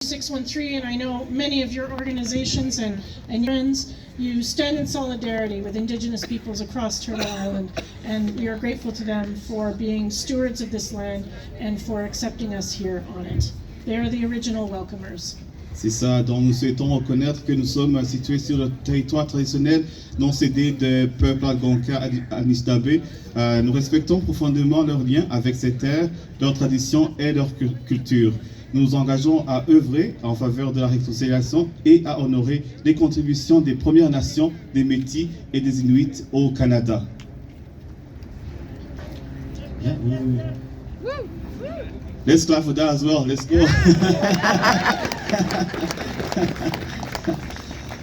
613, and I know many of your organizations and your friends, you stand in solidarity with Indigenous peoples across Turtle Island, and we are grateful to them for being stewards of this land and for accepting us here on it. They are the original welcomers. C'est ça, donc nous souhaitons reconnaître que nous sommes situés sur le territoire traditionnel non cédé du peuple Algonquin-Anishinaabe. Nous respectons profondément leurs liens avec ces terres, leurs traditions et leur culture. Nous nous engageons à œuvrer en faveur de la réconciliation et à honorer les contributions des Premières Nations, des Métis et des Inuits au Canada. Yeah, Let's clap for that as well. Let's go.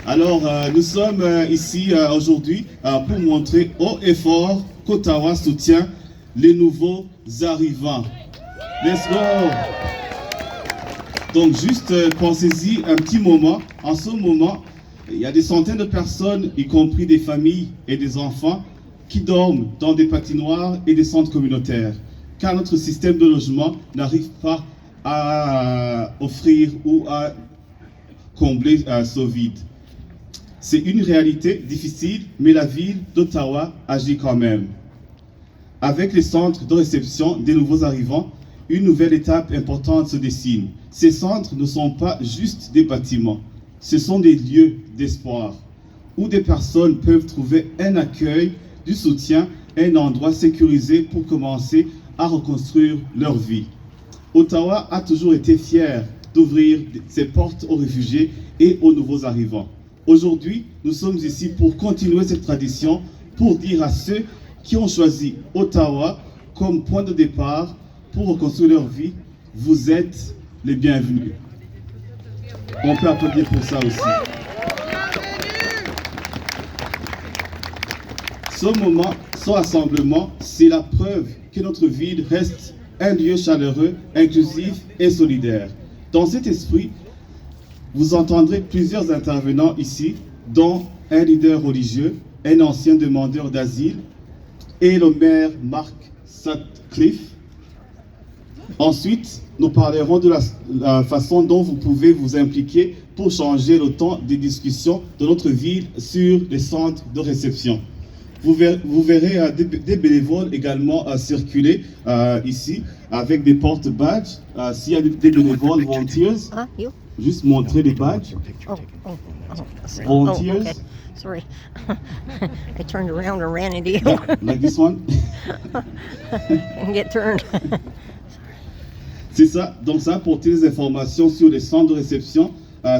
Alors, nous sommes ici aujourd'hui pour montrer haut et fort qu'Ottawa soutient les nouveaux arrivants. Let's go. Donc, juste pensez-y un petit moment. En ce moment, il y a des centaines de personnes, y compris des familles et des enfants, qui dorment dans des patinoires et des centres communautaires, car notre système de logement n'arrive pas à offrir ou à combler ce vide. C'est une réalité difficile, mais la ville d'Ottawa agit quand même. Avec les centres de réception des nouveaux arrivants, une nouvelle étape importante se dessine. Ces centres ne sont pas juste des bâtiments, ce sont des lieux d'espoir, où des personnes peuvent trouver un accueil, du soutien et un endroit sécurisé pour commencer à reconstruire leur vie. Ottawa a toujours été fier d'ouvrir ses portes aux réfugiés et aux nouveaux arrivants. Aujourd'hui, nous sommes ici pour continuer cette tradition, pour dire à ceux qui ont choisi Ottawa comme point de départ pour reconstruire leur vie, vous êtes les bienvenus. On peut applaudir pour ça aussi. Ce moment, ce rassemblement, c'est la preuve que notre ville reste un lieu chaleureux, inclusif et solidaire. Dans cet esprit, vous entendrez plusieurs intervenants ici, dont un leader religieux, un ancien demandeur d'asile et le maire Mark Sutcliffe. Ensuite, nous parlerons de la façon dont vous pouvez vous impliquer pour changer le temps des discussions de notre ville sur les centres de réception. Vous verrez des bénévoles également circuler ici avec des porte-badges. S'il y a des bénévoles, volunteers, juste montrer les badges. Volunteers. Okay. Sorry, I turned around and ran into you. Like this one. And get turned. C'est ça. Donc ça, apporter des informations sur les centres de réception.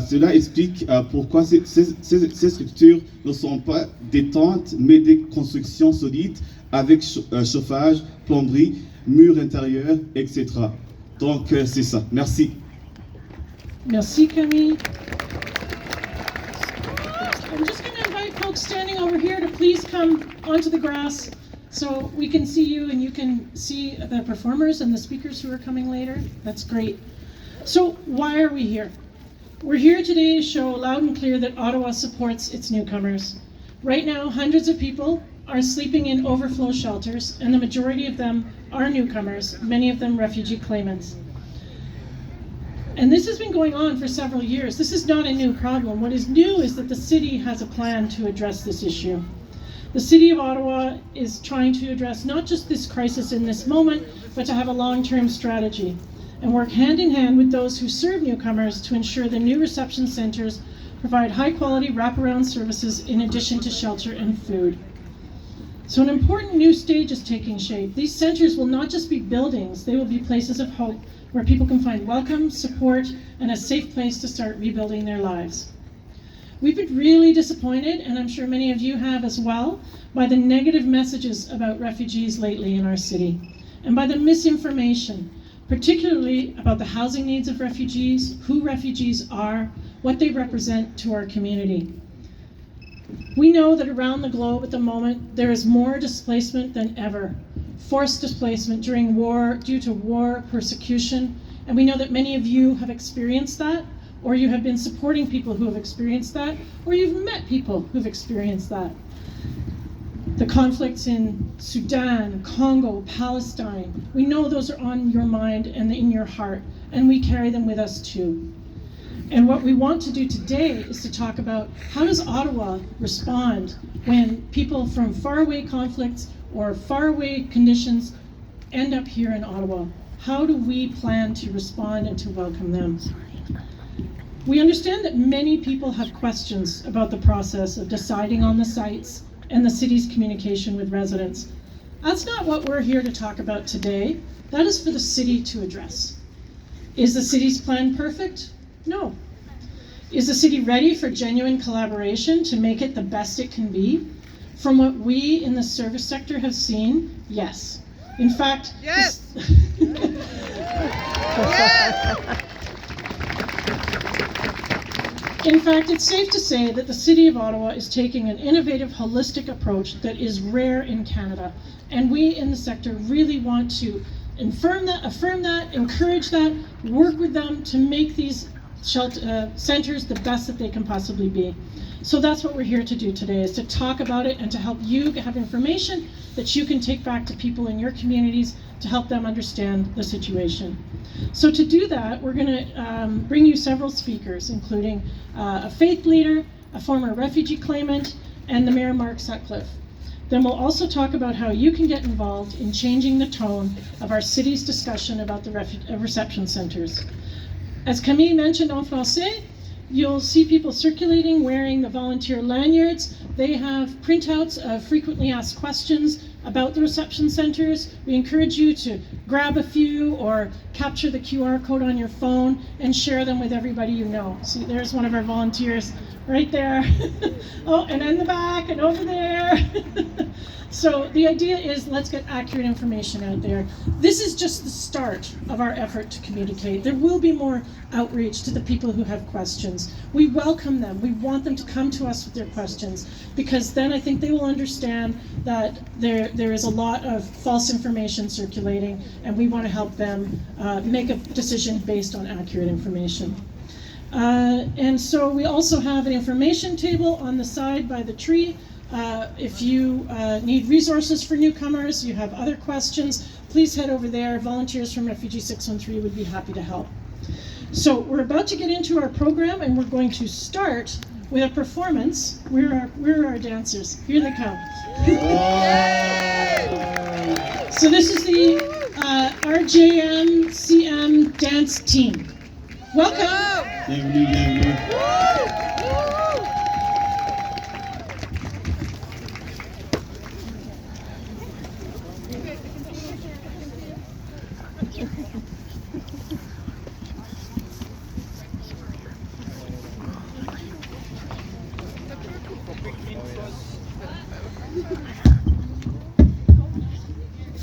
Cela explique pourquoi ces structures ne sont pas des tentes, mais des constructions solides avec chauffage, plomberie, murs intérieurs, etc. Donc c'est ça. Merci. Merci, Camille. I'm just going to invite folks standing over here to please come onto the grass so we can see you and you can see the performers and the speakers who are coming later. That's great. So why are we here? We're here today to show loud and clear that Ottawa supports its newcomers. Right now, hundreds of people are sleeping in overflow shelters, and the majority of them are newcomers, many of them refugee claimants. And this has been going on for several years. This is not a new problem. What is new is that the city has a plan to address this issue. The City of Ottawa is trying to address not just this crisis in this moment, but to have a long-term strategy and work hand in hand with those who serve newcomers to ensure the new reception centres provide high-quality wraparound services in addition to shelter and food. So an important new stage is taking shape. These centres will not just be buildings, they will be places of hope where people can find welcome, support, and a safe place to start rebuilding their lives. We've been really disappointed, and I'm sure many of you have as well, by the negative messages about refugees lately in our city, and by the misinformation, particularly about the housing needs of refugees, who refugees are, what they represent to our community. We know that around the globe at the moment, there is more displacement than ever. Forced displacement during war, due to war, persecution, and we know that many of you have experienced that, or you have been supporting people who have experienced that, or you've met people who've experienced that. The conflicts in Sudan, Congo, Palestine, we know those are on your mind and in your heart, and we carry them with us too. And what we want to do today is to talk about how does Ottawa respond when people from faraway conflicts or faraway conditions end up here in Ottawa. How do we plan to respond and to welcome them? We understand that many people have questions about the process of deciding on the sites and the city's communication with residents. That's not what we're here to talk about today. That is for the city to address. Is the city's plan perfect? No. Is the city ready for genuine collaboration to make it the best it can be? From what we in the service sector have seen, yes. In fact, yes. In fact, it's safe to say that the City of Ottawa is taking an innovative, holistic approach that is rare in Canada. And we in the sector really want to affirm that, encourage that, work with them to make these centers the best that they can possibly be. So that's what we're here to do today, is to talk about it and to help you have information that you can take back to people in your communities to help them understand the situation. So to do that, we're going to bring you several speakers, including a faith leader, a former refugee claimant, and the Mayor Mark Sutcliffe. Then we'll also talk about how you can get involved in changing the tone of our city's discussion about the reception centers. As Camille mentioned en français, you'll see people circulating wearing the volunteer lanyards. They have printouts of frequently asked questions about the reception centers. We encourage you to grab a few or capture the QR code on your phone and share them with everybody you know. See, there's one of our volunteers right there. Oh, and in the back and over there. So the idea is, let's get accurate information out there. This is just the start of our effort to communicate. There will be more outreach to the people who have questions. We welcome them. We want them to come to us with their questions, because then I think they will understand that there is a lot of false information circulating, and we want to help them make a decision based on accurate information. And so we also have an information table on the side by the tree. If you need resources for newcomers, you have other questions, please head over there. Volunteers from Refugee 613 would be happy to help. So we're about to get into our program, and we're going to start with a performance. Where are our dancers? Here they come. So this is the RJM CM dance team. Welcome. Bienvenue, bienvenue.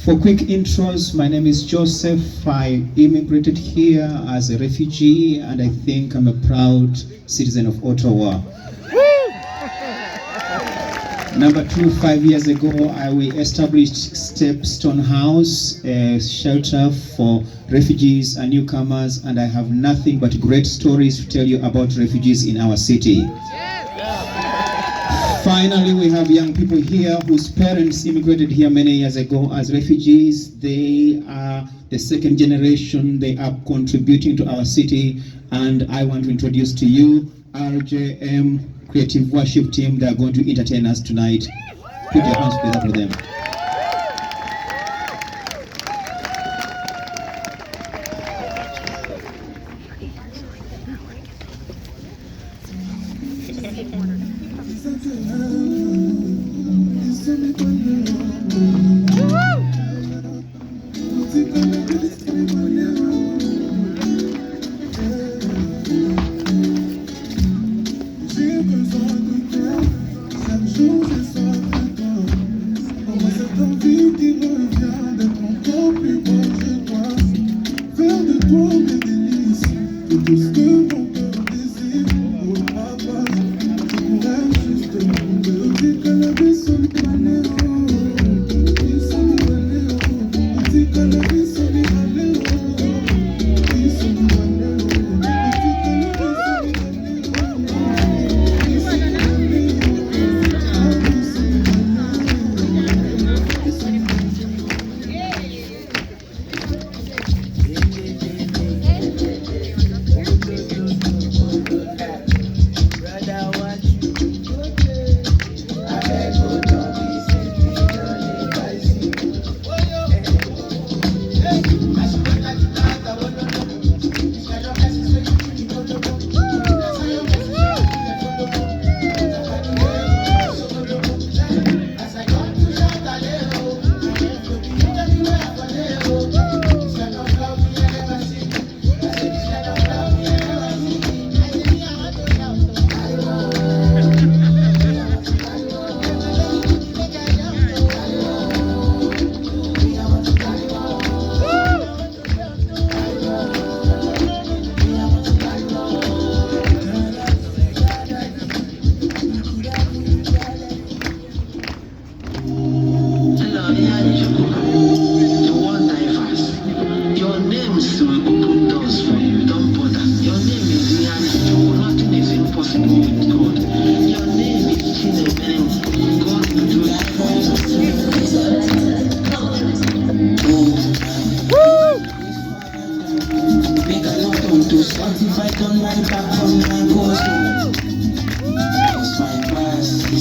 For quick intros, my name is Joseph. I immigrated here as a refugee, and I think I'm a proud citizen of Ottawa. Number two, 5 years ago, we established Stepstone House, a shelter for refugees and newcomers, and I have nothing but great stories to tell you about refugees in our city. Finally, we have young people here whose parents immigrated here many years ago as refugees. They are the second generation. They are contributing to our city, and I want to introduce to you RJM Creative Worship Team. They are going to entertain us tonight. Put your hands together for them. Juste, on peut dire que la vie, c'est le fight on my back on my bosom. It's my past,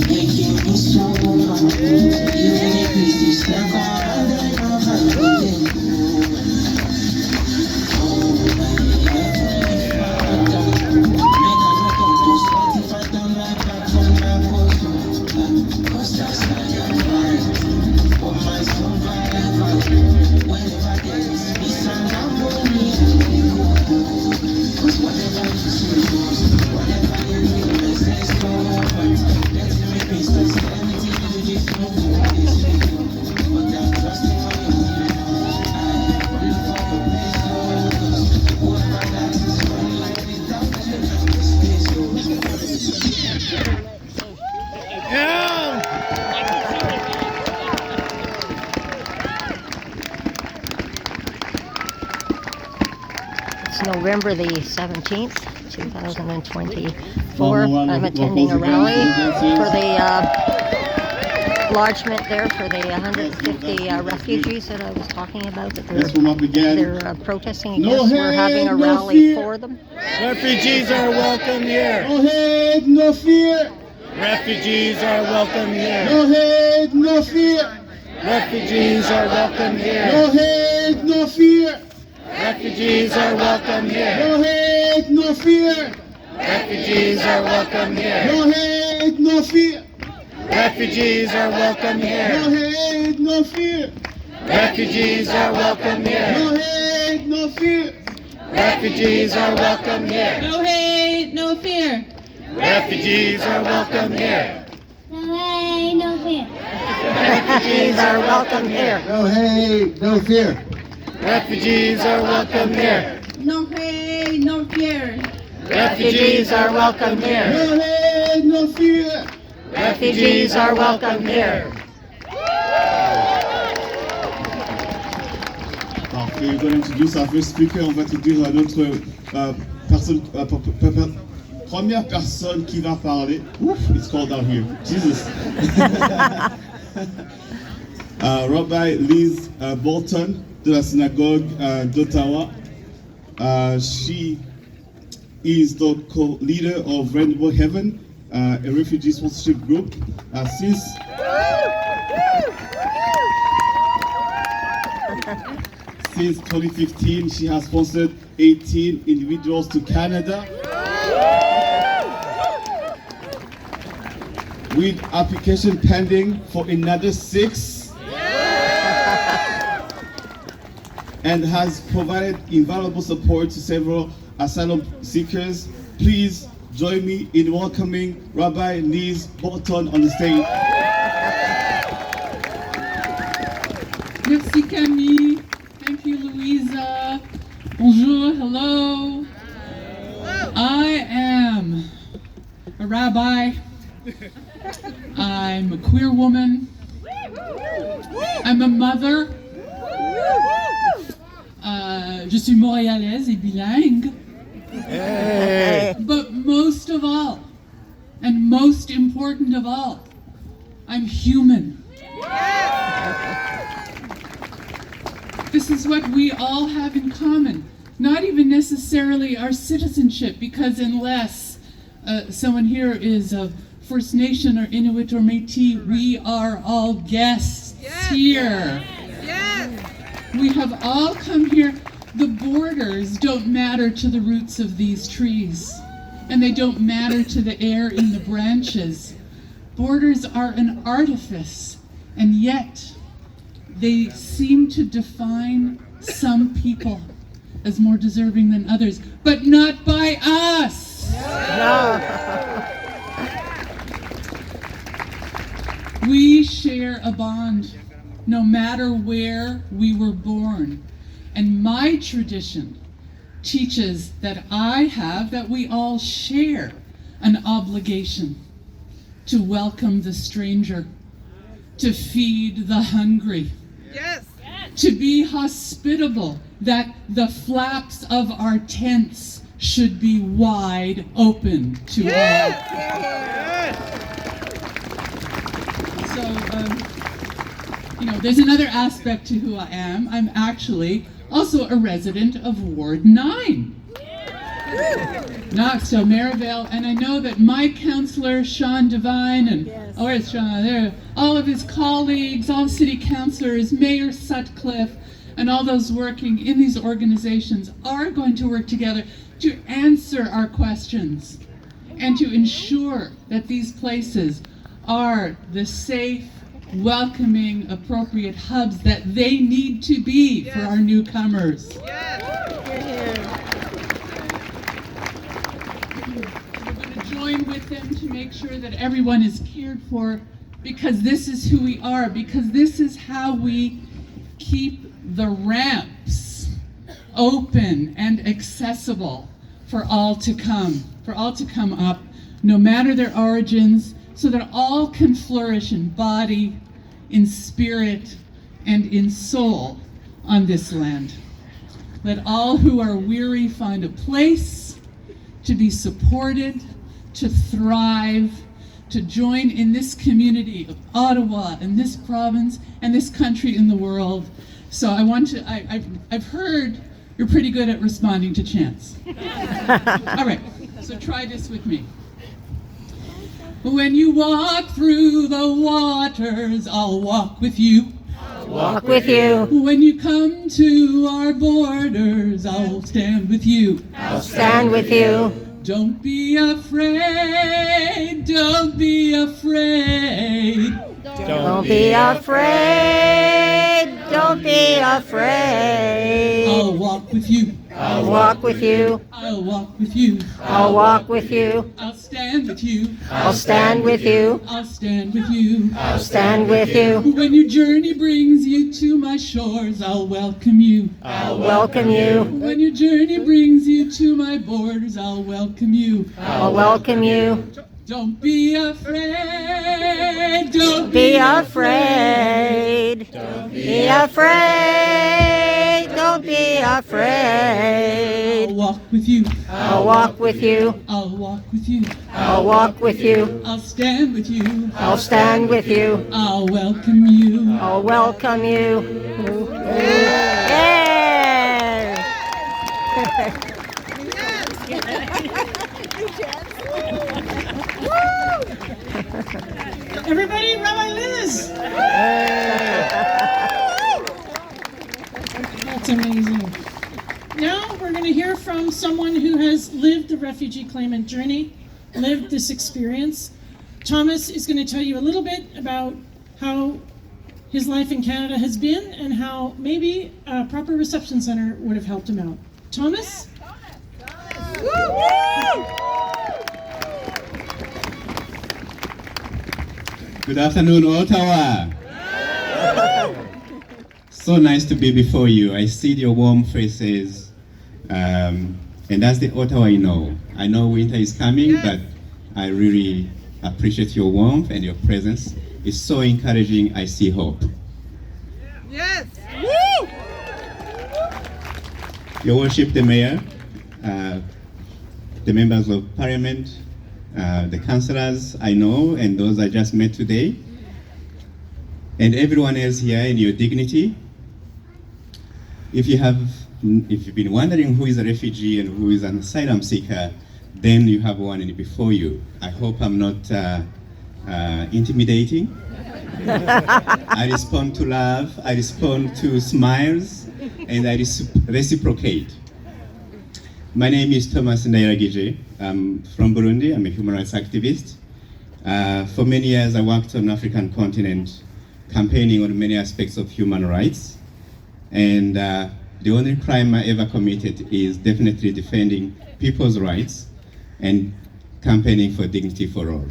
making me strong. Even if it's never under my hand. It's November the 17th, 2024. Well, I'm attending a rally for the lodgement there for the 150 refugees that I was talking about that That's from up again. they're protesting No against. We're hate, having a no rally fear. for them. Refugees are welcome here. No hate, no fear. Refugees are welcome here. No hate, no fear. Refugees are welcome here. No hate, no fear. Refugees are welcome here. No hate, no fear. Refugees are welcome here. No hate, no fear. Refugees are welcome No here. hate, no fear. Refugees are welcome here. No hate, no fear. Refugees are welcome here. No hate, no fear. Refugees are welcome here. Refugees are welcome here. No hate, no fear. Refugees are welcome here. No hate, no fear. Refugees are welcome here. No hate, no fear. Refugees are welcome here. Parfait, we're going to introduce our first speaker. On va introduire notre personne, première personne qui va parler. Oof, it's cold out here. Jesus. Rabbi Liz Bolton de la synagogue d'Ottawa. She is the co-leader of Rainbow Heaven, a refugee sponsorship group. Since 2015, she has sponsored 18 individuals to Canada, with application pending for another 6, and has provided invaluable support to several asylum seekers. Please join me in welcoming Rabbi Liz Bolton on the stage. Merci Camille. Thank you Louisa. Bonjour, hello. I am a rabbi. I'm a queer woman. I'm a mother. Je suis montréalaise et bilingue. But most of all, and most important of all, I'm human. This is what we all have in common. Not even necessarily our citizenship, because unless someone here is of First Nation or Inuit or Métis, we are all guests here. We have all come here. The borders don't matter to the roots of these trees, and they don't matter to the air in the branches. Borders are an artifice, and yet they seem to define some people as more deserving than others, but not by us. We share a bond, no matter where we were born. And my tradition teaches that we all share an obligation to welcome the stranger, to feed the hungry, to be hospitable, that the flaps of our tents should be wide open to all. So, there's another aspect to who I am. I'm actually also a resident of Ward 9. Knoxville, Maryvale, and I know that my counselor, Sean Devine, and where's Sean? There, all of his colleagues, all city councilors, Mayor Sutcliffe, and all those working in these organizations are going to work together to answer our questions and to ensure that these places are the safe, welcoming, appropriate hubs that they need to be for our newcomers. Join with them to make sure that everyone is cared for, because this is who we are, because this is how we keep the ramps open and accessible for all to come up, no matter their origins, so that all can flourish in body, in spirit, and in soul on this land. Let all who are weary find a place to be supported, to thrive, to join in this community of Ottawa and this province and this country in the world. So I've heard you're pretty good at responding to chants. All right, so try this with me. When you walk through the waters, I'll walk with you. Walk with you. When you come to our borders, I'll stand with you. I'll stand with you. Don't be afraid, don't be afraid. Don't be afraid. Don't be afraid. I'll walk with you. I'll walk with you. I'll walk with you. I'll walk with you. I'll stand with you. I'll stand with you. I'll stand with you. I'll stand with you. When your journey brings you to my shores, I'll welcome you. I'll welcome you. When your journey brings you to my borders, I'll welcome you. I'll welcome you. Don't be afraid. Don't Be afraid. Be afraid. Don't be afraid. I'll walk with you. I'll walk with you. I'll walk with you. I'll walk with you. I'll stand with you. I'll stand with you. I'll welcome you. I'll welcome you. Yeah. Everybody, Rabbi Liz! That's amazing. Now we're going to hear from someone who has lived the refugee claimant journey, lived this experience. Thomas is going to tell you a little bit about how his life in Canada has been and how maybe a proper reception center would have helped him out. Thomas? Good afternoon, Ottawa. So nice to be before you. I see your warm faces, and that's the Ottawa I know. I know winter is coming, but I really appreciate your warmth and your presence. It's so encouraging. I see hope. Yes. Your Worship, the Mayor, the members of Parliament, the councillors I know and those I just met today, and everyone else here in your dignity. If you've been wondering who is a refugee and who is an asylum seeker, then you have one before you. I hope I'm not intimidating. I respond to love, I respond to smiles, and I reciprocate. My name is Thomas Ndairagije. I'm from Burundi. I'm a human rights activist. For many years, I worked on the African continent, campaigning on many aspects of human rights. And the only crime I ever committed is definitely defending people's rights and campaigning for dignity for all.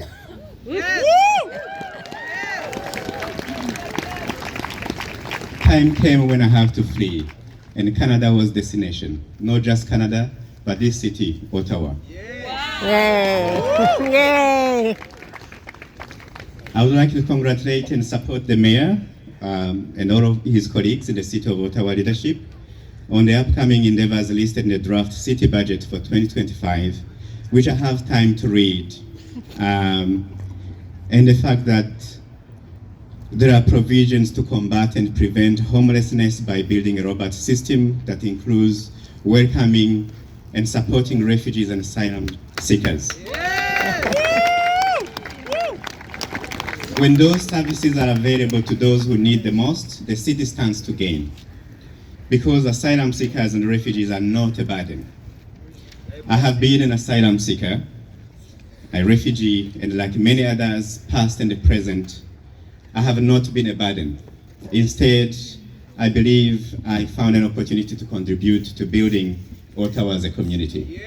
Time came when I had to flee, and Canada was destination. Not just Canada, but this city, Ottawa. Yay. Yay. I would like to congratulate and support the mayor and all of his colleagues in the City of Ottawa leadership on the upcoming endeavors listed in the draft city budget for 2025, which I have time to read. And the fact that there are provisions to combat and prevent homelessness by building a robust system that includes welcoming and supporting refugees and asylum seekers. When those services are available to those who need the most, the city stands to gain, because asylum seekers and refugees are not a burden. I have been an asylum seeker, a refugee, and like many others, past and present, I have not been a burden. Instead, I believe I found an opportunity to contribute to building Ottawa as a community.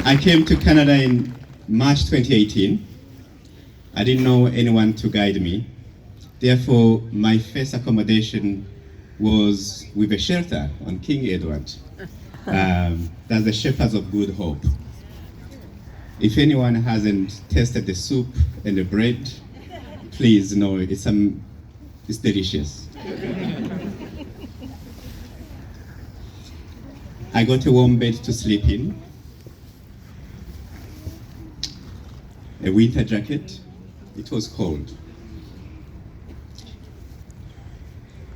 I came to Canada in March 2018. I didn't know anyone to guide me. Therefore, my first accommodation was with a shelter on King Edward. That's the Shepherds of Good Hope. If anyone hasn't tasted the soup and the bread, please know it's delicious. I got a warm bed to sleep in, a winter jacket. It was cold,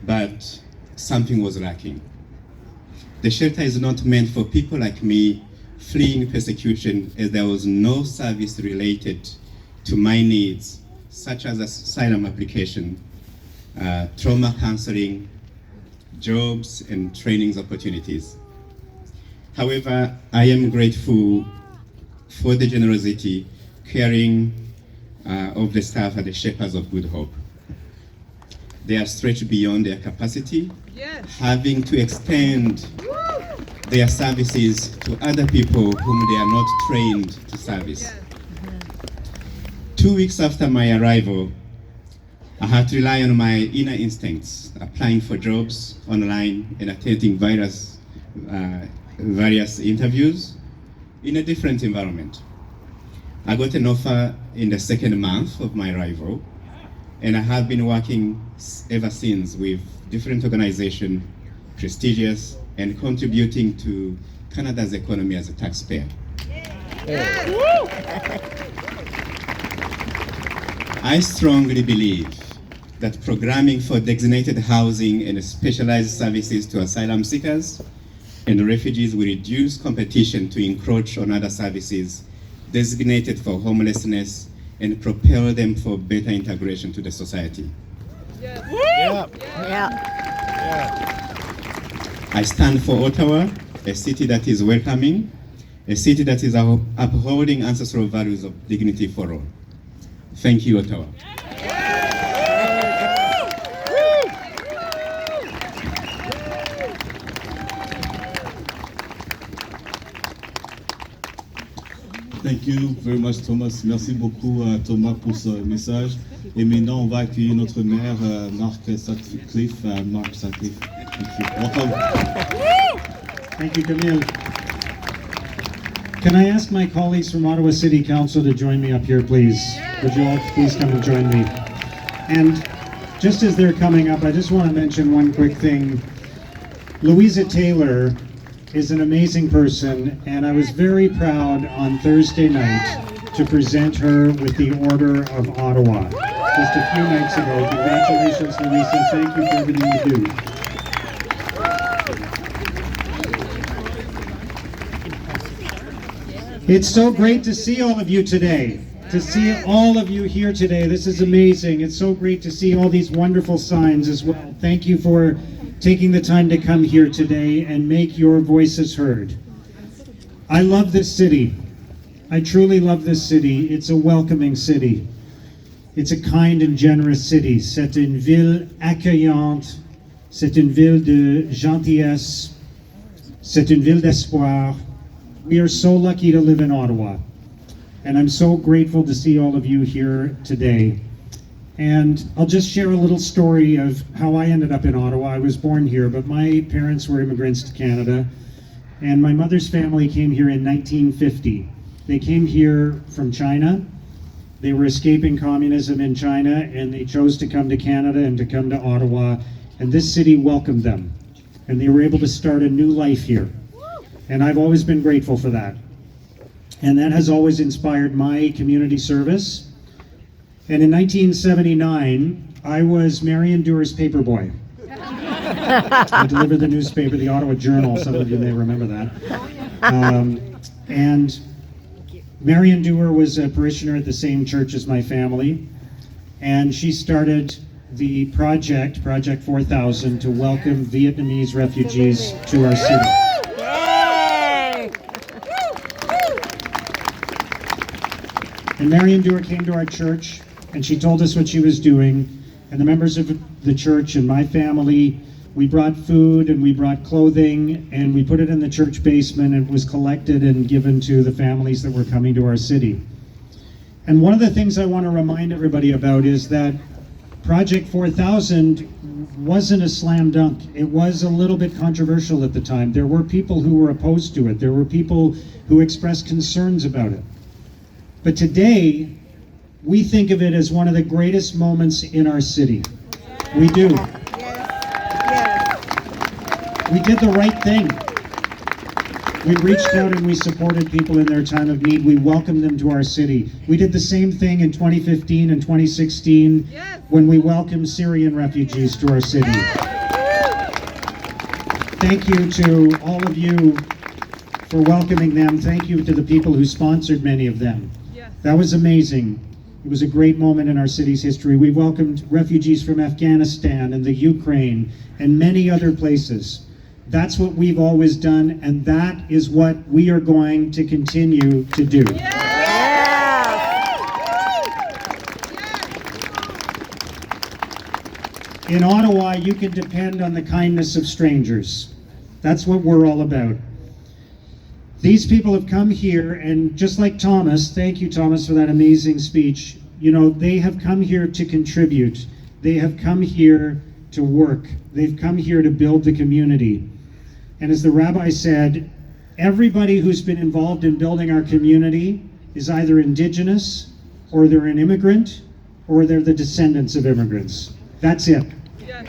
but something was lacking. The shelter is not meant for people like me fleeing persecution, as there was no service related to my needs, such as asylum application, trauma counseling, jobs, and trainings opportunities. However, I am grateful for the generosity, caring of the staff at the Shepherds of Good Hope. They are stretched beyond their capacity, having to extend their services to other people whom they are not trained to service. 2 weeks after my arrival, I had to rely on my inner instincts, applying for jobs online and attending various interviews in a different environment. I got an offer in the second month of my arrival, and I have been working ever since with different organizations, prestigious, and contributing to Canada's economy as a taxpayer. I strongly believe that programming for designated housing and specialized services to asylum seekers and refugees will reduce competition to encroach on other services designated for homelessness and propel them for better integration to the society. Yeah. I stand for Ottawa, a city that is welcoming, a city that is upholding ancestral values of dignity for all. Thank you, Ottawa. Thank you very much, Thomas. Merci beaucoup à Thomas pour ce message. Et maintenant, on va accueillir notre maire, Mark Sutcliffe. Mark Sutcliffe. Thank you. Welcome. Thank you, Camille. Can I ask my colleagues from Ottawa City Council to join me up here, please? Would you all please come and join me? And just as they're coming up, I just want to mention one quick thing. Louisa Taylor is an amazing person, and I was very proud on Thursday night to present her with the Order of Ottawa just a few nights ago. Congratulations, Louisa. Thank you for everything you do. It's so great to see all of you today. To see all of you here today. This is amazing. It's so great to see all these wonderful signs as well. Thank you for taking the time to come here today and make your voices heard. I love this city. I truly love this city. It's a welcoming city. It's a kind and generous city. C'est une ville accueillante. C'est une ville de gentillesse. C'est une ville d'espoir. We are so lucky to live in Ottawa. And I'm so grateful to see all of you here today. And I'll just share a little story of how I ended up in Ottawa. I was born here, but my parents were immigrants to Canada. And my mother's family came here in 1950. They came here from China. They were escaping communism in China, and they chose to come to Canada and to come to Ottawa. And this city welcomed them. And they were able to start a new life here. And I've always been grateful for that. And that has always inspired my community service. And in 1979, I was Marion Dewar's paperboy. I deliver the newspaper, the Ottawa Journal. Some of you may remember that. And Marion Dewar was a parishioner at the same church as my family, and she started the Project 4000, to welcome Vietnamese refugees to our city. And Marion Dewar came to our church, and she told us what she was doing, and the members of the church and my family, we brought food and we brought clothing, and we put it in the church basement, and it was collected and given to the families that were coming to our city. And one of the things I want to remind everybody about is that Project 4000 wasn't a slam dunk. It was a little bit controversial at the time. There were people who were opposed to it. There were people who expressed concerns about it. But today, we think of it as one of the greatest moments in our city. We do. We did the right thing. We reached out and we supported people in their time of need. We welcomed them to our city. We did the same thing in 2015 and 2016 when we welcomed Syrian refugees to our city. Thank you to all of you for welcoming them. Thank you to the people who sponsored many of them. That was amazing. It was a great moment in our city's history. We welcomed refugees from Afghanistan and the Ukraine and many other places. That's what we've always done, and that is what we are going to continue to do. In Ottawa, you can depend on the kindness of strangers. That's what we're all about. These people have come here, and just like Thomas, thank you, Thomas, for that amazing speech. You know, they have come here to contribute. They have come here to work. They've come here to build the community. And as the rabbi said, everybody who's been involved in building our community is either Indigenous, or they're an immigrant, or they're the descendants of immigrants. That's it.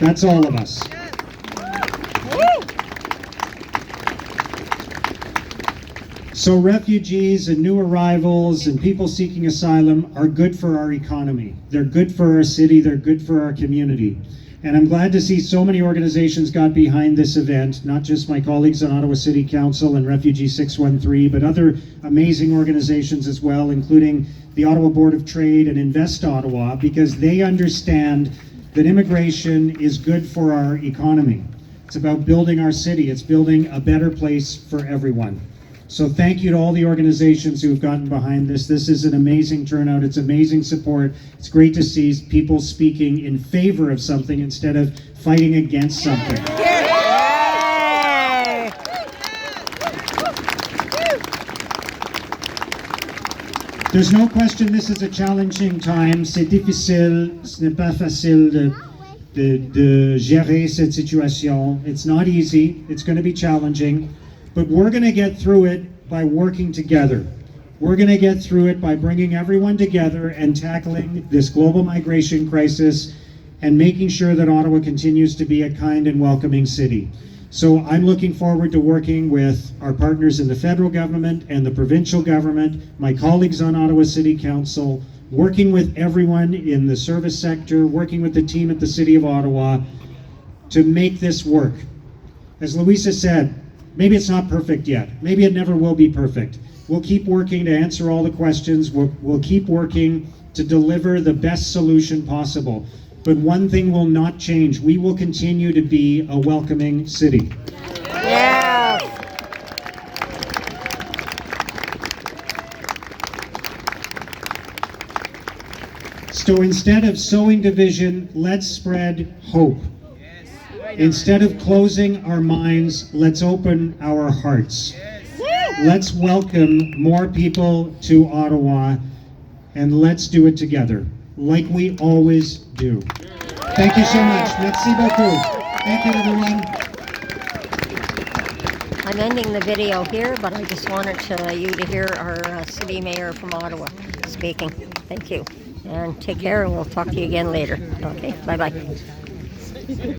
That's all of us. So refugees and new arrivals and people seeking asylum are good for our economy. They're good for our city. They're good for our community. And I'm glad to see so many organizations got behind this event, not just my colleagues on Ottawa City Council and Refugee 613, but other amazing organizations as well, including the Ottawa Board of Trade and Invest Ottawa, because they understand that immigration is good for our economy. It's about building our city. It's building a better place for everyone. So thank you to all the organizations who have gotten behind this. This is an amazing turnout. It's amazing support. It's great to see people speaking in favor of something instead of fighting against something. There's no question this is a challenging time. C'est difficile, ce n'est pas facile de gérer cette situation. It's not easy. It's going to be challenging. But we're going to get through it by working together. We're going to get through it by bringing everyone together and tackling this global migration crisis and making sure that Ottawa continues to be a kind and welcoming city. So I'm looking forward to working with our partners in the federal government and the provincial government, my colleagues on Ottawa City Council, working with everyone in the service sector, working with the team at the City of Ottawa to make this work. As Louisa said, maybe it's not perfect yet. Maybe it never will be perfect. We'll keep working to answer all the questions. We'll keep working to deliver the best solution possible. But one thing will not change. We will continue to be a welcoming city. Yeah. So instead of sowing division, let's spread hope. Instead of closing our minds, let's open our hearts. Let's welcome more people to Ottawa, and let's do it together, like we always do. Thank you so much. Merci beaucoup. Thank you, everyone. I'm ending the video here, but I just wanted you to hear our city mayor from Ottawa speaking. Thank you. And take care, and we'll talk to you again later. Okay, bye-bye.